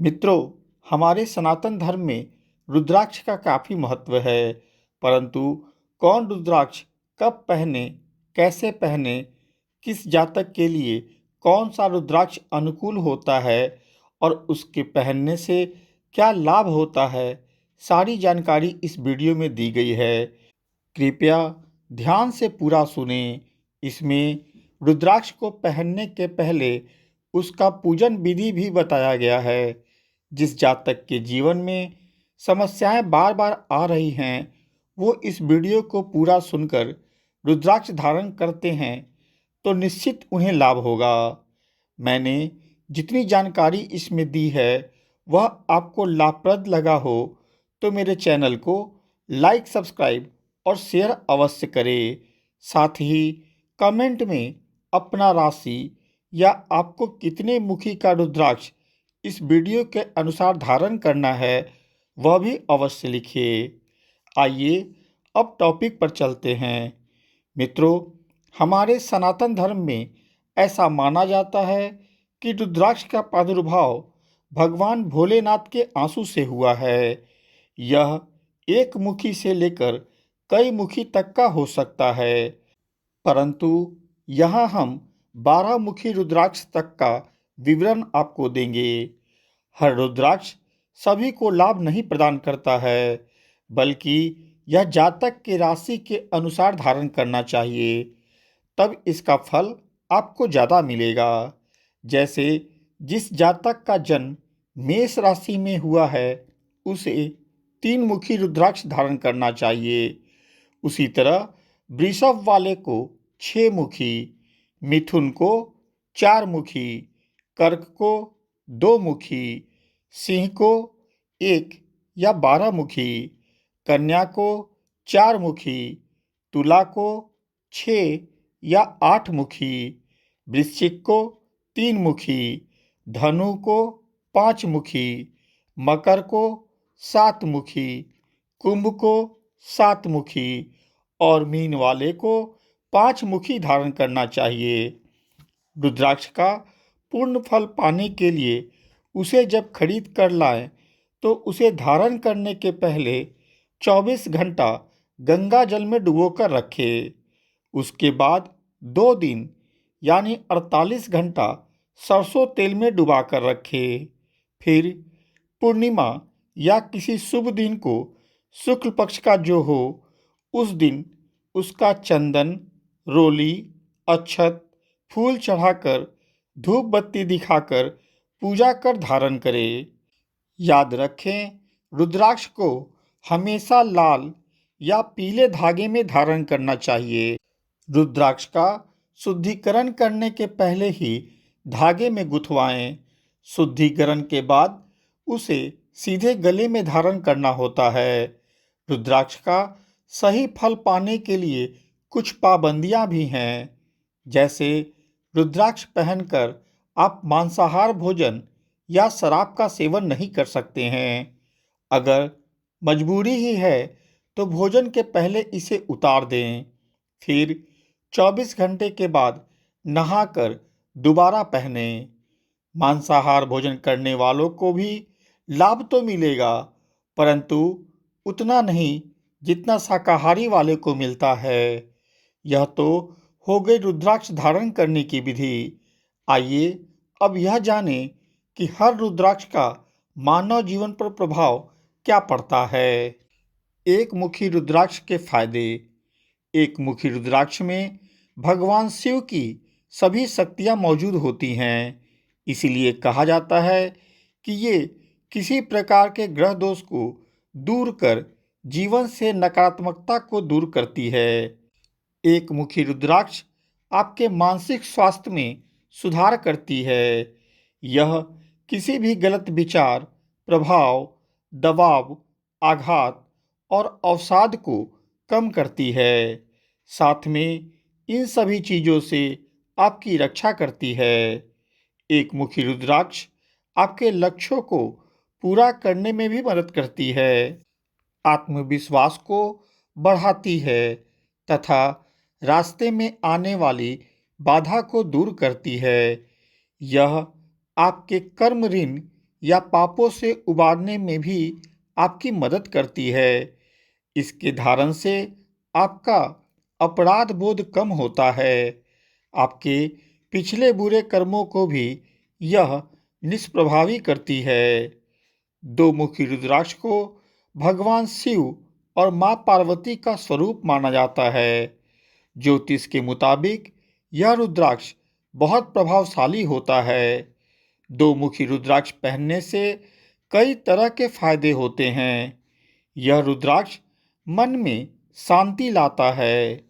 मित्रों, हमारे सनातन धर्म में रुद्राक्ष का काफ़ी महत्व है, परंतु कौन रुद्राक्ष कब पहने, कैसे पहने, किस जातक के लिए कौन सा रुद्राक्ष अनुकूल होता है और उसके पहनने से क्या लाभ होता है, सारी जानकारी इस वीडियो में दी गई है। कृपया ध्यान से पूरा सुनें। इसमें रुद्राक्ष को पहनने के पहले उसका पूजन विधि भी बताया गया है। जिस जातक के जीवन में समस्याएं बार बार आ रही हैं, वो इस वीडियो को पूरा सुनकर रुद्राक्ष धारण करते हैं तो निश्चित उन्हें लाभ होगा। मैंने जितनी जानकारी इसमें दी है वह आपको लाभप्रद लगा हो तो मेरे चैनल को लाइक, सब्सक्राइब और शेयर अवश्य करें। साथ ही कमेंट में अपना राशि या आपको कितने मुखी का रुद्राक्ष इस वीडियो के अनुसार धारण करना है वह भी अवश्य लिखिए। आइए अब टॉपिक पर चलते हैं। मित्रों, हमारे सनातन धर्म में ऐसा माना जाता है कि रुद्राक्ष का प्रादुर्भाव भगवान भोलेनाथ के आंसू से हुआ है। यह एक मुखी से लेकर कई मुखी तक का हो सकता है, परंतु यहाँ हम 12 मुखी रुद्राक्ष तक का विवरण आपको देंगे। हर रुद्राक्ष सभी को लाभ नहीं प्रदान करता है, बल्कि यह जातक के राशि के अनुसार धारण करना चाहिए, तब इसका फल आपको ज़्यादा मिलेगा। जैसे जिस जातक का जन्म मेष राशि में हुआ है उसे 3 मुखी रुद्राक्ष धारण करना चाहिए। उसी तरह वृषभ वाले को 6 मुखी, मिथुन को 4 मुखी, कर्क को 2 मुखी, सिंह को 1 या 12 मुखी, कन्या को 4 मुखी, तुला को 6 या 8 मुखी, वृश्चिक को 3 मुखी, धनु को 5 मुखी, मकर को 7 मुखी, कुंभ को 7 मुखी और मीन वाले को 5 मुखी धारण करना चाहिए। रुद्राक्ष का पूर्ण फल पाने के लिए उसे जब खरीद कर लाएं तो उसे धारण करने के पहले 24 घंटा गंगा जल में डुबोकर रखें। उसके बाद 2 दिन यानी 48 घंटा सरसों तेल में डुबाकर रखें। फिर पूर्णिमा या किसी शुभ दिन को, शुक्ल पक्ष का जो हो, उस दिन उसका चंदन, रोली, अक्षत, फूल चढ़ाकर, धूप बत्ती दिखाकर पूजा कर धारण करें। याद रखें, रुद्राक्ष को हमेशा लाल या पीले धागे में धारण करना चाहिए। रुद्राक्ष का शुद्धिकरण करने के पहले ही धागे में गुथवाएं। शुद्धिकरण के बाद उसे सीधे गले में धारण करना होता है। रुद्राक्ष का सही फल पाने के लिए कुछ पाबंदियां भी हैं, जैसे रुद्राक्ष पहनकर आप मांसाहार भोजन या शराब का सेवन नहीं कर सकते हैं। अगर मजबूरी ही है तो भोजन के पहले इसे उतार दें, फिर 24 घंटे के बाद नहाकर दोबारा पहनें। मांसाहार भोजन करने वालों को भी लाभ तो मिलेगा, परंतु उतना नहीं जितना शाकाहारी वाले को मिलता है। यह तो हो गई रुद्राक्ष धारण करने की विधि। आइए अब यह जानें कि हर रुद्राक्ष का मानव जीवन पर प्रभाव क्या पड़ता है। एक मुखी रुद्राक्ष के फायदे। एक मुखी रुद्राक्ष में भगवान शिव की सभी शक्तियां मौजूद होती हैं, इसलिए कहा जाता है कि ये किसी प्रकार के ग्रह दोष को दूर कर जीवन से नकारात्मकता को दूर करती है। एक मुखी रुद्राक्ष आपके मानसिक स्वास्थ्य में सुधार करती है। यह किसी भी गलत विचार, प्रभाव, दबाव, आघात और अवसाद को कम करती है। साथ में इन सभी चीज़ों से आपकी रक्षा करती है। एक मुखी रुद्राक्ष आपके लक्ष्यों को पूरा करने में भी मदद करती है, आत्मविश्वास को बढ़ाती है तथा रास्ते में आने वाली बाधा को दूर करती है। यह आपके कर्म ऋण या पापों से उबारने में भी आपकी मदद करती है। इसके धारण से आपका अपराध बोध कम होता है। आपके पिछले बुरे कर्मों को भी यह निष्प्रभावी करती है। दो मुखी रुद्राक्ष को भगवान शिव और मां पार्वती का स्वरूप माना जाता है। ज्योतिष के मुताबिक यह रुद्राक्ष बहुत प्रभावशाली होता है। दो मुखी रुद्राक्ष पहनने से कई तरह के फायदे होते हैं। यह रुद्राक्ष मन में शांति लाता है।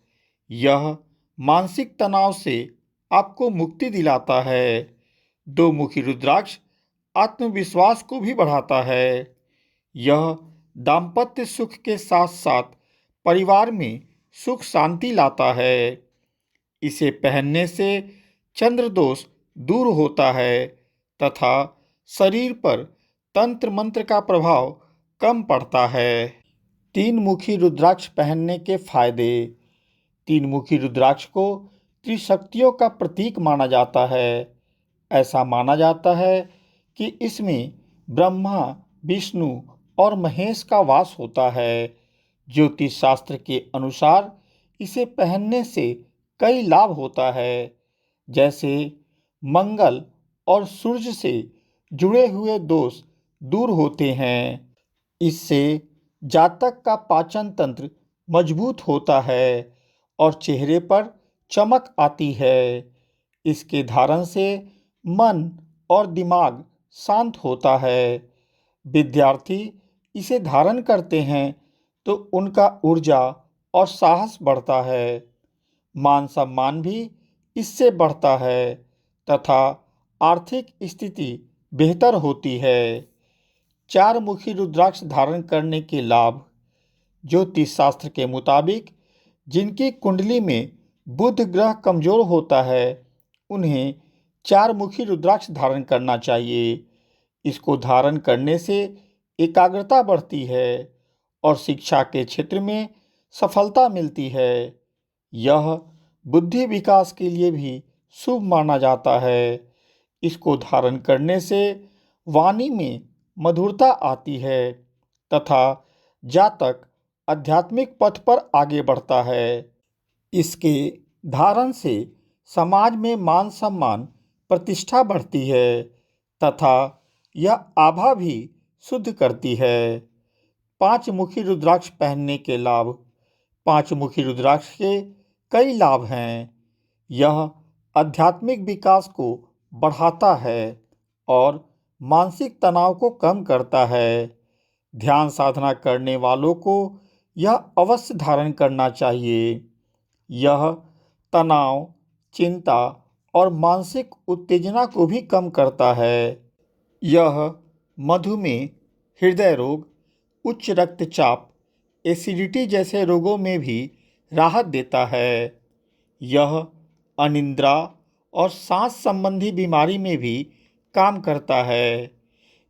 यह मानसिक तनाव से आपको मुक्ति दिलाता है। दो मुखी रुद्राक्ष आत्मविश्वास को भी बढ़ाता है। यह दाम्पत्य सुख के साथ साथ परिवार में सुख शांति लाता है। इसे पहनने से चंद्र दोष दूर होता है तथा शरीर पर तंत्र मंत्र का प्रभाव कम पड़ता है। तीन मुखी रुद्राक्ष पहनने के फायदे। तीन मुखी रुद्राक्ष को त्रिशक्तियों का प्रतीक माना जाता है। ऐसा माना जाता है कि इसमें ब्रह्मा, विष्णु और महेश का वास होता है। ज्योतिष शास्त्र के अनुसार इसे पहनने से कई लाभ होता है, जैसे मंगल और सूर्य से जुड़े हुए दोष दूर होते हैं। इससे जातक का पाचन तंत्र मजबूत होता है और चेहरे पर चमक आती है। इसके धारण से मन और दिमाग शांत होता है। विद्यार्थी इसे धारण करते हैं तो उनका ऊर्जा और साहस बढ़ता है। मान सम्मान भी इससे बढ़ता है तथा आर्थिक स्थिति बेहतर होती है। चार मुखी रुद्राक्ष धारण करने के लाभ। ज्योतिष शास्त्र के मुताबिक जिनकी कुंडली में बुध ग्रह कमजोर होता है, उन्हें चार मुखी रुद्राक्ष धारण करना चाहिए। इसको धारण करने से एकाग्रता बढ़ती है और शिक्षा के क्षेत्र में सफलता मिलती है। यह बुद्धि विकास के लिए भी शुभ माना जाता है। इसको धारण करने से वाणी में मधुरता आती है तथा जातक आध्यात्मिक पथ पर आगे बढ़ता है। इसके धारण से समाज में मान सम्मान, प्रतिष्ठा बढ़ती है तथा यह आभा भी शुद्ध करती है। पांच मुखी रुद्राक्ष पहनने के लाभ। पांच मुखी रुद्राक्ष के कई लाभ हैं। यह आध्यात्मिक विकास को बढ़ाता है और मानसिक तनाव को कम करता है। ध्यान साधना करने वालों को यह अवश्य धारण करना चाहिए। यह तनाव, चिंता और मानसिक उत्तेजना को भी कम करता है। यह मधुमेह, हृदय रोग, उच्च रक्तचाप, एसिडिटी जैसे रोगों में भी राहत देता है। यह अनिद्रा और सांस संबंधी बीमारी में भी काम करता है।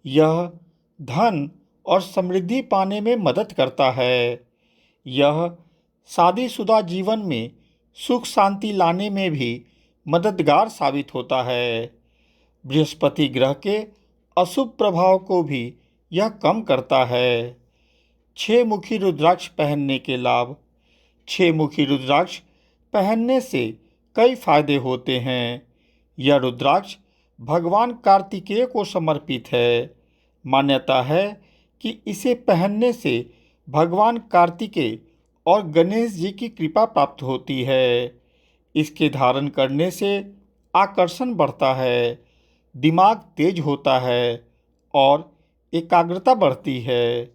यह धन और समृद्धि पाने में मदद करता है। यह शादीशुदा जीवन में सुख शांति लाने में भी मददगार साबित होता है। बृहस्पति ग्रह के अशुभ प्रभाव को भी यह कम करता है। छह मुखी रुद्राक्ष पहनने के लाभ। छह मुखी रुद्राक्ष पहनने से कई फायदे होते हैं। यह रुद्राक्ष भगवान कार्तिकेय को समर्पित है। मान्यता है कि इसे पहनने से भगवान कार्तिकेय और गणेश जी की कृपा प्राप्त होती है। इसके धारण करने से आकर्षण बढ़ता है, दिमाग तेज होता है और एकाग्रता बढ़ती है।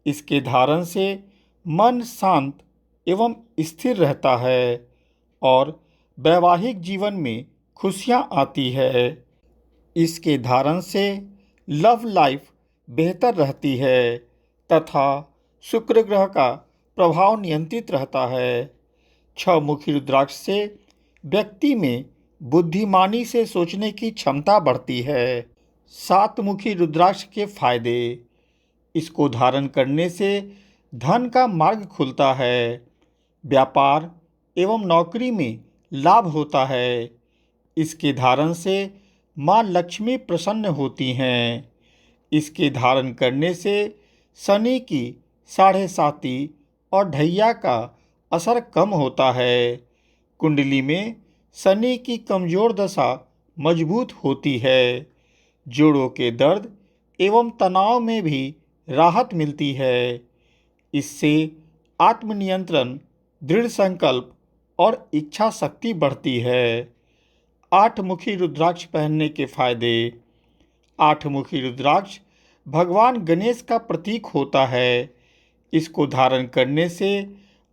इसके धारण से मन शांत एवं स्थिर रहता है और वैवाहिक जीवन में खुशियां आती है। इसके धारण से लव लाइफ बेहतर रहती है तथा शुक्र ग्रह का प्रभाव नियंत्रित रहता है। छह मुखी रुद्राक्ष से व्यक्ति में बुद्धिमानी से सोचने की क्षमता बढ़ती है। सात मुखी रुद्राक्ष के फायदे। इसको धारण करने से धन का मार्ग खुलता है। व्यापार एवं नौकरी में लाभ होता है। इसके धारण से माँ लक्ष्मी प्रसन्न होती हैं। इसके धारण करने से शनि की साढ़े साती और ढैया का असर कम होता है। कुंडली में शनि की कमजोर दशा मजबूत होती है। जोड़ों के दर्द एवं तनाव में भी राहत मिलती है। इससे आत्मनियंत्रण, दृढ़ संकल्प और इच्छा शक्ति बढ़ती है। 8 मुखी रुद्राक्ष पहनने के फायदे। 8 मुखी रुद्राक्ष भगवान गणेश का प्रतीक होता है। इसको धारण करने से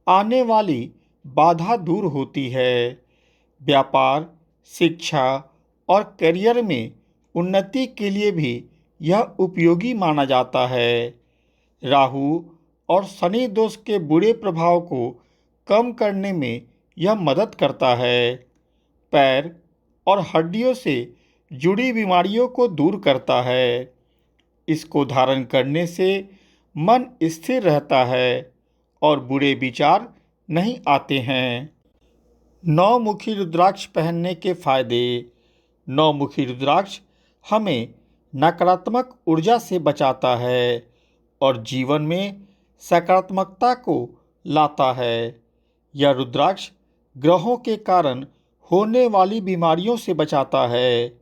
आने वाली बाधा दूर होती है। व्यापार, शिक्षा और करियर में उन्नति के लिए भी यह उपयोगी माना जाता है। राहु और शनि दोष के बुरे प्रभाव को कम करने में यह मदद करता है। पैर और हड्डियों से जुड़ी बीमारियों को दूर करता है। इसको धारण करने से मन स्थिर रहता है और बुरे विचार नहीं आते हैं। 9 मुखी रुद्राक्ष पहनने के फायदे। 9 मुखी रुद्राक्ष हमें नकारात्मक ऊर्जा से बचाता है और जीवन में सकारात्मकता को लाता है। यह रुद्राक्ष ग्रहों के कारण होने वाली बीमारियों से बचाता है।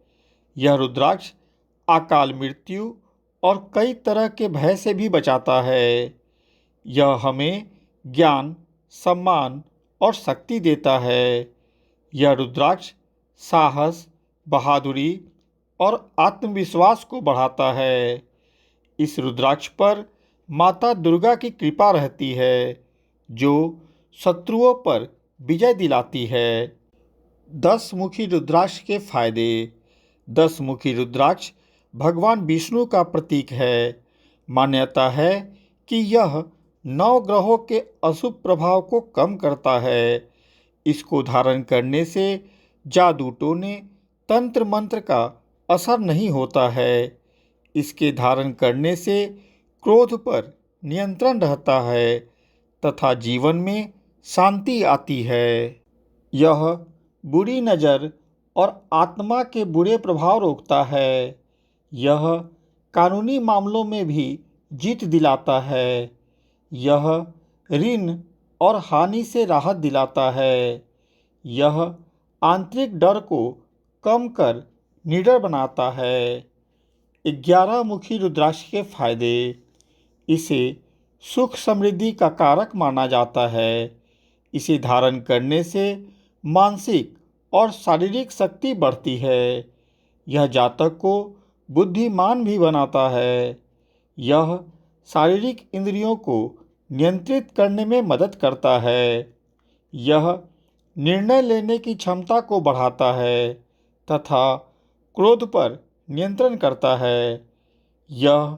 यह रुद्राक्ष अकाल मृत्यु और कई तरह के भय से भी बचाता है। यह हमें ज्ञान, सम्मान और शक्ति देता है। यह रुद्राक्ष साहस, बहादुरी और आत्मविश्वास को बढ़ाता है। इस रुद्राक्ष पर माता दुर्गा की कृपा रहती है, जो शत्रुओं पर विजय दिलाती है। 10 मुखी रुद्राक्ष के फायदे। 10 मुखी रुद्राक्ष भगवान विष्णु का प्रतीक है। मान्यता है कि यह 9 ग्रहों के अशुभ प्रभाव को कम करता है। इसको धारण करने से जादू टोने, तंत्र मंत्र का असर नहीं होता है। इसके धारण करने से क्रोध पर नियंत्रण रहता है तथा जीवन में शांति आती है। यह बुरी नज़र और आत्मा के बुरे प्रभाव रोकता है। यह कानूनी मामलों में भी जीत दिलाता है। यह ऋण और हानि से राहत दिलाता है। यह आंतरिक डर को कम कर निडर बनाता है। 11 मुखी रुद्राक्ष के फायदे। इसे सुख समृद्धि का कारक माना जाता है। इसे धारण करने से मानसिक और शारीरिक शक्ति बढ़ती है। यह जातक को बुद्धिमान भी बनाता है। यह शारीरिक इंद्रियों को नियंत्रित करने में मदद करता है। यह निर्णय लेने की क्षमता को बढ़ाता है तथा क्रोध पर नियंत्रण करता है। यह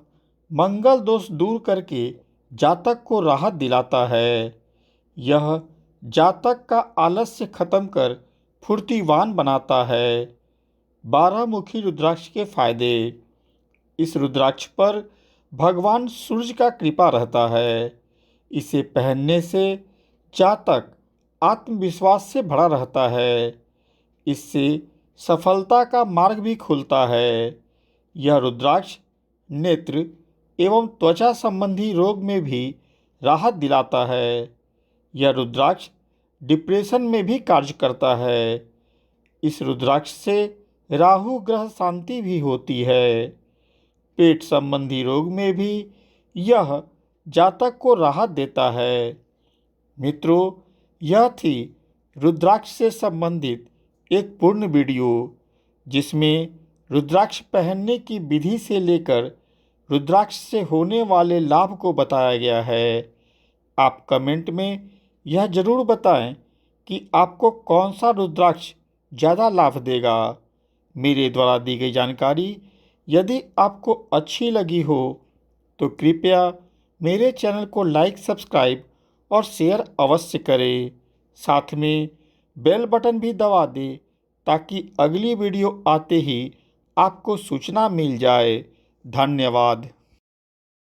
मंगल दोष दूर करके जातक को राहत दिलाता है। यह जातक का आलस्य खत्म कर फुर्तीवान बनाता है। 12 मुखी रुद्राक्ष के फायदे। इस रुद्राक्ष पर भगवान सूर्य का कृपा रहता है। इसे पहनने से जातक आत्मविश्वास से भरा रहता है। इससे सफलता का मार्ग भी खुलता है। यह रुद्राक्ष नेत्र एवं त्वचा संबंधी रोग में भी राहत दिलाता है। यह रुद्राक्ष डिप्रेशन में भी कार्य करता है। इस रुद्राक्ष से राहु ग्रह शांति भी होती है। पेट संबंधी रोग में भी यह जातक को राहत देता है। मित्रों, यह थी रुद्राक्ष से संबंधित एक पूर्ण वीडियो, जिसमें रुद्राक्ष पहनने की विधि से लेकर रुद्राक्ष से होने वाले लाभ को बताया गया है। आप कमेंट में यह ज़रूर बताएं कि आपको कौन सा रुद्राक्ष ज़्यादा लाभ देगा। मेरे द्वारा दी गई जानकारी यदि आपको अच्छी लगी हो तो कृपया मेरे चैनल को लाइक, सब्सक्राइब और शेयर अवश्य करें। साथ में बेल बटन भी दबा दें ताकि अगली वीडियो आते ही आपको सूचना मिल जाए। धन्यवाद।